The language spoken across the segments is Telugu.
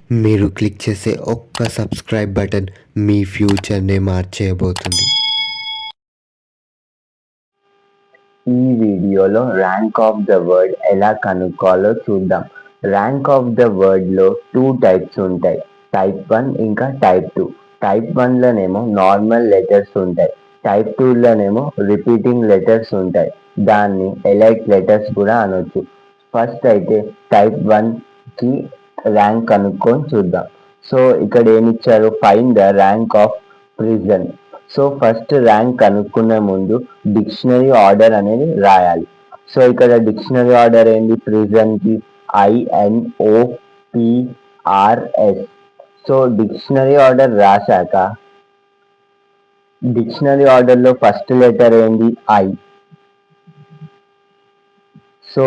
మీరు క్లిక్ చేసే ఒక్క సబ్స్క్రైబ్ బటన్ మీ ఫ్యూచర్‌నే మార్చేయబోతుంది. ఈ వీడియోలో ర్యాంక్ ఆఫ్ ద వర్డ్ ఎలా కనుక్కోవాలో చూద్దాం. ర్యాంక్ ఆఫ్ ద వర్డ్లో 2 టైప్స్ ఉంటాయి, టైప్ 1 ఇంకా టైప్ 2. టైప్ 1లోనేమో నార్మల్ లెటర్స్ ఉంటాయి, టైప్ 2లోనేమో రిపీటింగ్ లెటర్స్ ఉంటాయి. దాన్ని ఎలైట్ లెటర్స్ కూడా అనొచ్చు. ఫస్ట్ అయితే టైప్ 1కి ర్యాంక్ కనుక్కొని చూద్దాం. సో ఇక్కడ ఏమి ఇచ్చారు, find the rank of prison. So first rank కనుక్కునే ముందు డిక్షనరీ ఆర్డర్ అనేది రాయాలి. సో ఇక్కడ డిక్షనరీ ఆర్డర్ ఏంటి, ప్రిజన్కి INOPRS. సో డిక్షనరీ ఆర్డర్ రాశాక డిక్షనరీ ఆర్డర్లో ఫస్ట్ లెటర్ ఏంటి, I. సో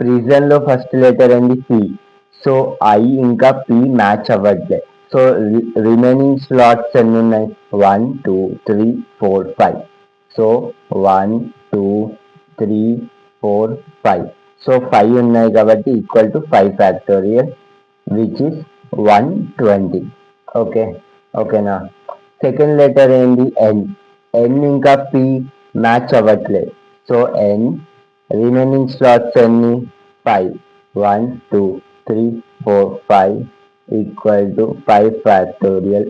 ప్రిజన్లో ఫస్ట్ లెటర్ ఏంటి, P. సో I ఇంకా P మ్యాచ్ అవ్వట్లే. సో రిమైనింగ్ స్లాట్స్ ఎన్ని ఉన్నాయి, 1 2 3 4 5. సో 1 2 3 4 5. సో 5 ఉన్నాయి కాబట్టి equal to 5 factorial which is 120. ఓకేనా. సెకండ్ లెటర్ ఏంటి, N. N ఇంకా P మ్యాచ్ అవ్వట్లేదు. సో N రిమైనింగ్ స్లాట్స్ ఎన్ని, 5. 1 2 3 4 5 equal to 5 factorial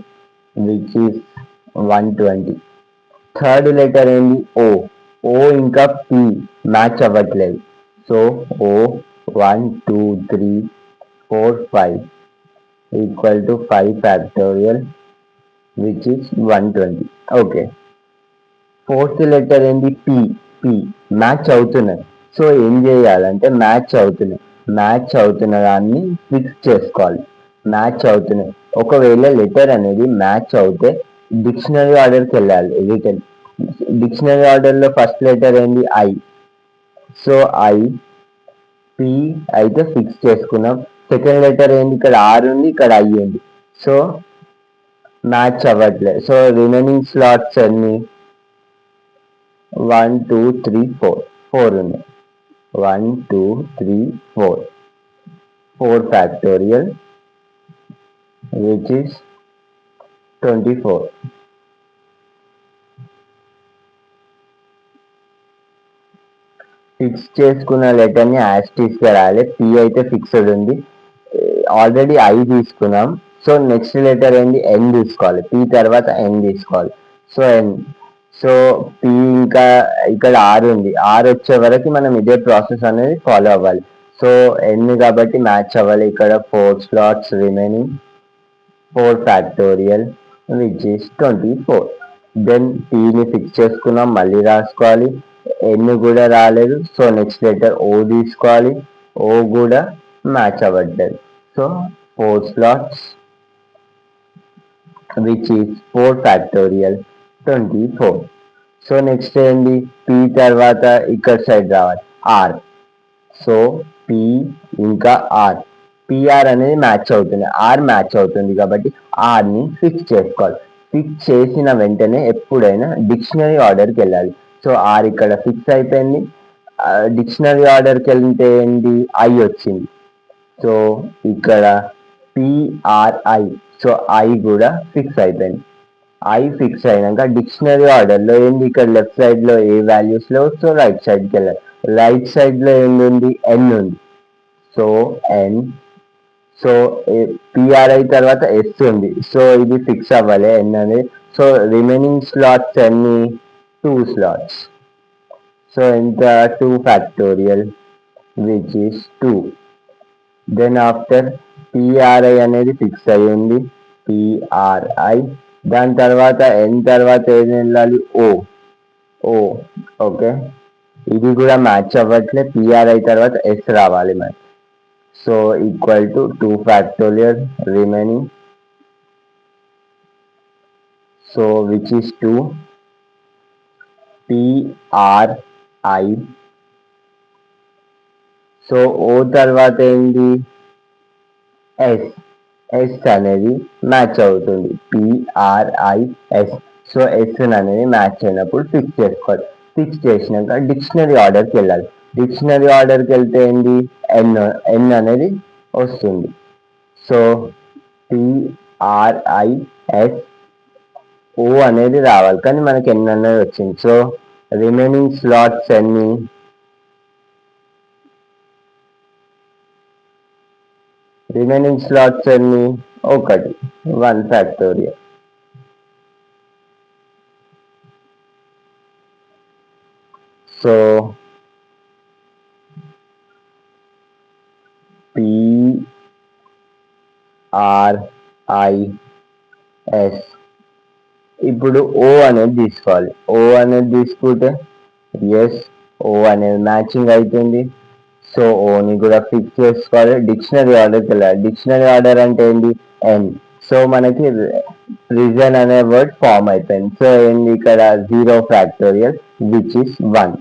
which is 120. Third letter ఏంటి, O. O ఇంకా P మ్యాచ్ అవ్వట్లేదు. So O 1 2 3 4 5 equal to 5 factorial which is 120. Okay. Fourth letter ఏంటి, P. మ్యాచ్ అవుతున్నాయి. సో ఏం చేయాలంటే మ్యాచ్ అవుతున్న దాన్ని ఫిక్స్ చేసుకోవాలి. మ్యాచ్ అవుతున్నాయి, ఒకవేళ లెటర్ అనేది మ్యాచ్ అవుతే డిక్షనరీ ఆర్డర్కి వెళ్ళాలి. రిటర్న్ డిక్షనరీ ఆర్డర్లో ఫస్ట్ లెటర్ ఏంటి, I. సో I P అయితే ఫిక్స్ చేసుకున్నాం. సెకండ్ లెటర్ ఏంటి, ఇక్కడ R ఉంది, ఇక్కడ I ఉంది. సో మ్యాచ్ అవ్వట్లేదు. సో రిమైనింగ్ స్లాట్స్ అన్ని 1 2 3 4 ఉన్నాయి. 1 2 3 4 ఫ్యాక్టోరియల్ విచ్ ఇస్ 24. ఫిక్స్ చేసుకున్న లెటర్ని యాస్టీస్గా రాయాలి. P అయితే ఫిక్స్డ్ ఉంది, ఆల్రెడీ I తీసుకున్నాం. సో నెక్స్ట్ లెటర్ ఏంటి, N తీసుకోవాలి. P తర్వాత N తీసుకోవాలి. So N. సో P ఇంకా ఇక్కడ R ఉంది, R వచ్చే వరకు మనం ఇదే ప్రాసెస్ అనేది ఫాలో అవ్వాలి. సో N కాబట్టి మ్యాచ్ అవ్వాలి. ఇక్కడ 4 slots remaining, 4 factorial which is 24. Then Pని ఫిక్స్ చేసుకున్నాం, మళ్ళీ రాసుకోవాలి. N కూడా రాలేదు. సో నెక్స్ట్ లెటర్ O తీసుకోవాలి. O కూడా మ్యాచ్ అవ్వట్లేదు. So 4 slots which is 4 factorial 24. So next ఏంటి, P తర్వాత ఇక్కడ సైడ్ రావాలి, R. సో P ఇంకా R, PR అనేది మ్యాచ్ అవుతుంది, R మ్యాచ్ అవుతుంది కాబట్టి Rని ఫిక్స్ చేసుకోవాలి. ఫిక్స్ చేసిన వెంటనే ఎప్పుడైనా డిక్షనరీ ఆర్డర్కి వెళ్ళాలి. సో R ఇక్కడ ఫిక్స్ అయిపోయింది. డిక్షనరీ ఆర్డర్కి వెళ్తే ఏంటి, I వచ్చింది. సో ఇక్కడ PRI. సో I కూడా ఫిక్స్ అయిపోయింది. I ఫిక్స్ అయినాక డిక్షనరీ ఆర్డర్లో ఏంది, ఇక్కడ లెఫ్ట్ సైడ్లో ఏ వాల్యూస్ లేవు. సో రైట్ సైడ్కి వెళ్ళాలి. రైట్ సైడ్లో ఏంది, N ఉంది. So N. సో PRI తర్వాత S ఉంది. సో ఇది ఫిక్స్ అవ్వాలి N అనేది. సో రిమైనింగ్ స్లాట్స్ అన్ని 2 స్లాట్స్. సో ఎంత, 2 factorial which is 2. Then after PRI అనేది ఫిక్స్ అయ్యి ఉంది, PRI. దాని తర్వాత N తర్వాత ఏది వెళ్ళాలి, O. ఓకే. ఇది కూడా మ్యాచ్ అవ్వట్లే, PRI తర్వాత S రావాలి మరి. So equal to 2 factorial remaining, so which is 2. PRI. So O తర్వాత ఏంటి, S. S అనేది మ్యాచ్ అవుతుంది, PRIS. సో S అనేది మ్యాచ్ అయినప్పుడు ఫిక్స్ చేసుకోవాలి. ఫిక్స్ చేసినాక డిక్షనరీ ఆర్డర్కి వెళ్ళాలి. డిక్షనరీ ఆర్డర్కి వెళ్తే ఏంటి, N అనేది వస్తుంది. సో TRIS O అనేది రావాలి, కానీ మనకి ఎన్ని అనేది వచ్చింది. సో రిమైనింగ్ స్లాట్స్ ఎన్ని? ఒకటి, 1 ఫ్యాక్టోరియల్. సో PRIS ఇప్పుడు O అనేది తీసుకోవాలి. O అనేది తీసుకుంటే ఎస్ O అనేది మ్యాచింగ్ అవుతుంది. సో ఓని కూడా ఫిక్స్ చేసుకోవాలి. డిక్షనరీ ఆర్డర్కి వెళ్ళాలి. డిక్షనరీ ఆర్డర్ అంటే ఏంటి? ఎన్. సో మనకి రీజన్ అనే వర్డ్ ఫామ్ అయిపోయింది. సో ఏంటి ఇక్కడ 0 ఫ్యాక్టోరియల్ విచ్ ఇస్ 1.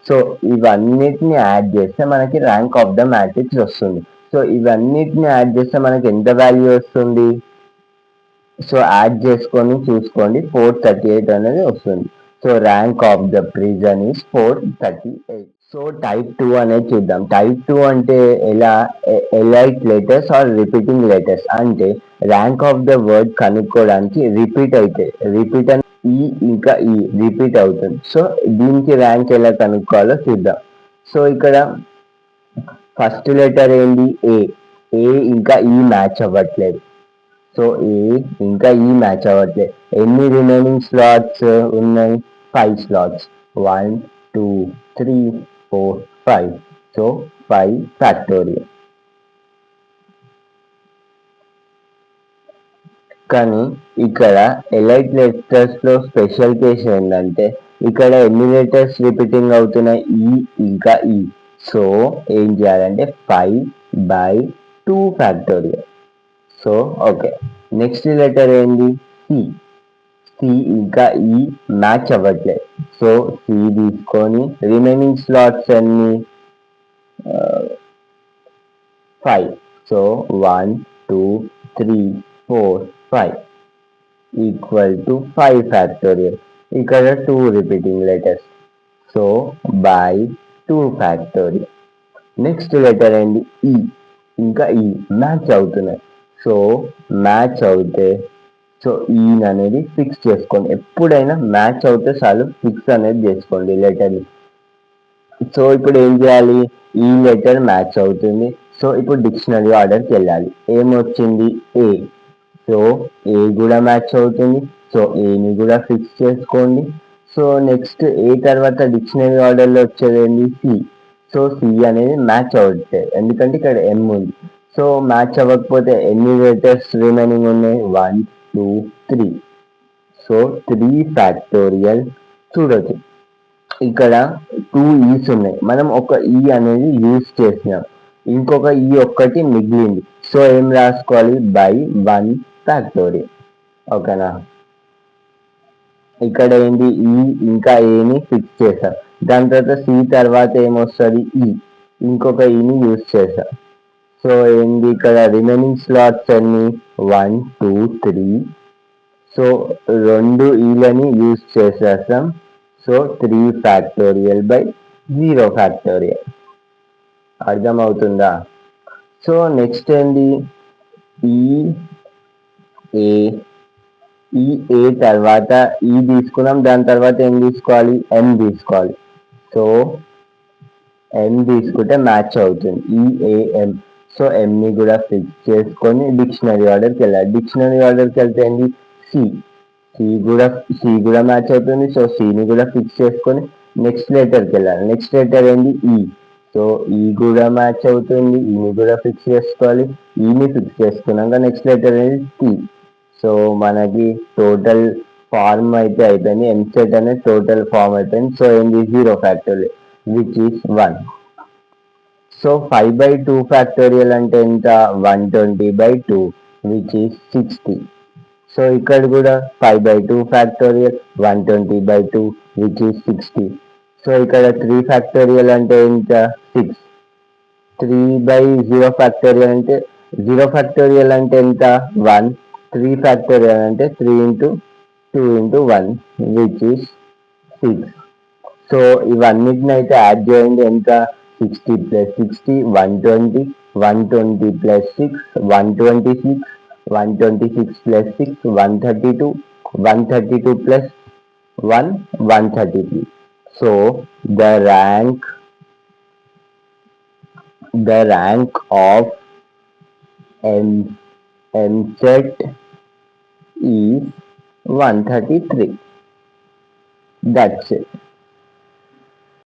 సో ఇవన్నిటిని యాడ్ చేస్తే మనకి ర్యాంక్ ఆఫ్ ద మ్యాట్రిక్స్ వస్తుంది. సో ఇవన్నిటిని యాడ్ చేస్తే మనకి ఎంత వాల్యూ వస్తుంది? సో యాడ్ చేసుకొని చూసుకోండి, 438 అనేది వస్తుంది. So rank of the prison is 438. So type 2 అనేది చూద్దాం. టైప్ 2 అంటే ఎలా? Elite letters are repeating letters అంటే ర్యాంక్ ఆఫ్ ద వర్డ్ కనుక్కోవడానికి రిపీట్ అయితే ఈ ఇంకా ఈ రిపీట్ అవుతుంది. సో దీనికి ర్యాంక్ ఎలా కనుక్కోవాలో చూద్దాం. సో ఇక్కడ ఫస్ట్ లెటర్ ఏంటి? ఏ. ఏ ఇంకా ఈ మ్యాచ్ అవ్వట్లేదు. సో ఏ ఇంకా ఈ మ్యాచ్ అవ్వట్లేదు. ఎన్ని రిమైనింగ్ స్లాట్స్ ఉన్నాయి? 5 స్లాట్స్. 1 2 3 4 5. So 5 factorial. కానీ ఇక్కడ ఎలైట్ లెటర్స్ లో స్పెషల్ కేసు ఏంటంటే ఇక్కడ ఎన్ని లెటర్స్ రిపీటింగ్ అవుతున్నాయి? ఈ ఇంకా ఈ. సో ఏం చేయాలంటే 5/2 factorial. So okay, next letter ఏంటి? సి. సి ఇంకా ఈ మ్యాచ్ అవ్వట్లేదు. సో సి తీసుకొని రిమైనింగ్ స్లాట్స్ అన్ని 5. So 1 2 3 4 5 equal to 5 factorial. ఇక్కడ 2 repeating letters. So by 2 factorial. Next letter ఏంటి? ఈ ఇంకా ఈ మ్యాచ్ అవుతున్నాయి. సో మ్యాచ్ అవుతే సో ఈ అనేది ఫిక్స్ చేసుకోండి. ఎప్పుడైనా మ్యాచ్ అవుతే చాలు ఫిక్స్ అనేది చేసుకోండి లెటర్ని. సో ఇప్పుడు ఏం చేయాలి? ఈ లెటర్ మ్యాచ్ అవుతుంది. సో ఇప్పుడు డిక్షనరీ ఆర్డర్కి వెళ్ళాలి. ఏమొచ్చింది? ఏ. సో ఏ కూడా మ్యాచ్ అవుతుంది. సో ఏని కూడా ఫిక్స్ చేసుకోండి. సో నెక్స్ట్ ఏ తర్వాత డిక్షనరీ ఆర్డర్లో వచ్చేది ఏంటి? సి. సో సి అనేది మ్యాచ్ అవుతుంది, ఎందుకంటే ఇక్కడ ఎం ఉంది. సో మ్యాచ్ అవ్వకపోతే ఎన్ని లెటర్స్ రిమైనింగ్ ఉన్నాయి? 1 2 3. So 3 factorial. చూడొచ్చు ఇక్కడ 2 ఈస్ ఉన్నాయి. మనం ఒక ఈ అనేది యూజ్ చేసినాం, ఇంకొక ఈ ఒక్కటి మిగిలింది. సో ఏం రాసుకోవాలి? By 1 factorial. ఓకేనా? ఇక్కడ ఏంటి? ఈ ఇంకా ఏని ఫిక్స్ చేశాం. దాని తర్వాత సి తర్వాత ఏమొస్తుంది? ఈ. ఇంకొక ఈని యూజ్ చేశాం. సో ఏంటి ఇక్కడ రిమైనింగ్ స్లాట్స్ అన్ని 1 2 3. సో 2 ఈలని యూజ్ చేసేస్తాం. So 3 factorial by 0 factorial. అర్థమవుతుందా? సో నెక్స్ట్ ఏంటి? ఈ ఏ. ఈ ఏ తర్వాత ఈ తీసుకున్నాం, దాని తర్వాత ఏం తీసుకోవాలి? ఎం తీసుకోవాలి. సో ఎం తీసుకుంటే మ్యాచ్ అవుతుంది. ఈఏఎం. సో ఎంని కూడా ఫిక్స్ చేసుకొని డిక్షనరీ ఆర్డర్కి వెళ్ళాలి. డిక్షనరీ ఆర్డర్కి వెళ్తే ఏంటి? సి. సి కూడా మ్యాచ్ అవుతుంది. సో సిని కూడా ఫిక్స్ చేసుకొని నెక్స్ట్ లెటర్కి వెళ్ళాలి. నెక్స్ట్ లెటర్ ఏంటి? ఈ. సో ఈ కూడా మ్యాచ్ అవుతుంది. ఈని కూడా ఫిక్స్ చేసుకోవాలి. ఈని ఫిక్స్ చేసుకున్నాక నెక్స్ట్ లెటర్ ఏంటి? టీ. సో మనకి టోటల్ ఫార్మ్ అయితే అయిపోయింది. ఎంసెట్ అనేది టోటల్ ఫార్మ్ అయిపోయింది. సో ఏంటి? 0 factorial which is 1. So 5/2 factorial అంటే ఎంత? 120/2 విచ్ ఈస్ 60. సో ఇక్కడ కూడా 5/2 ఫ్యాక్టోరియల్ 120/2 విచ్ ఈస్ 60. సో ఇక్కడ 3 ఫ్యాక్టోరియల్ అంటే ఎంత? 6. 3/0 ఫ్యాక్టోరియల్ అంటే 0 ఫ్యాక్టోరియల్ అంటే ఎంత? 1. 3 ఫ్యాక్టోరియల్ అంటే 3 into 2 into 1 which is 6. So ఇవన్నిటిని అయితే యాడ్ చేయండి. ఎంత? 60 + 60 120. 120 plus 6, 126, 126 plus 6, 132, 132 plus 1, 133. So the rank of M MZ is 133. That's it.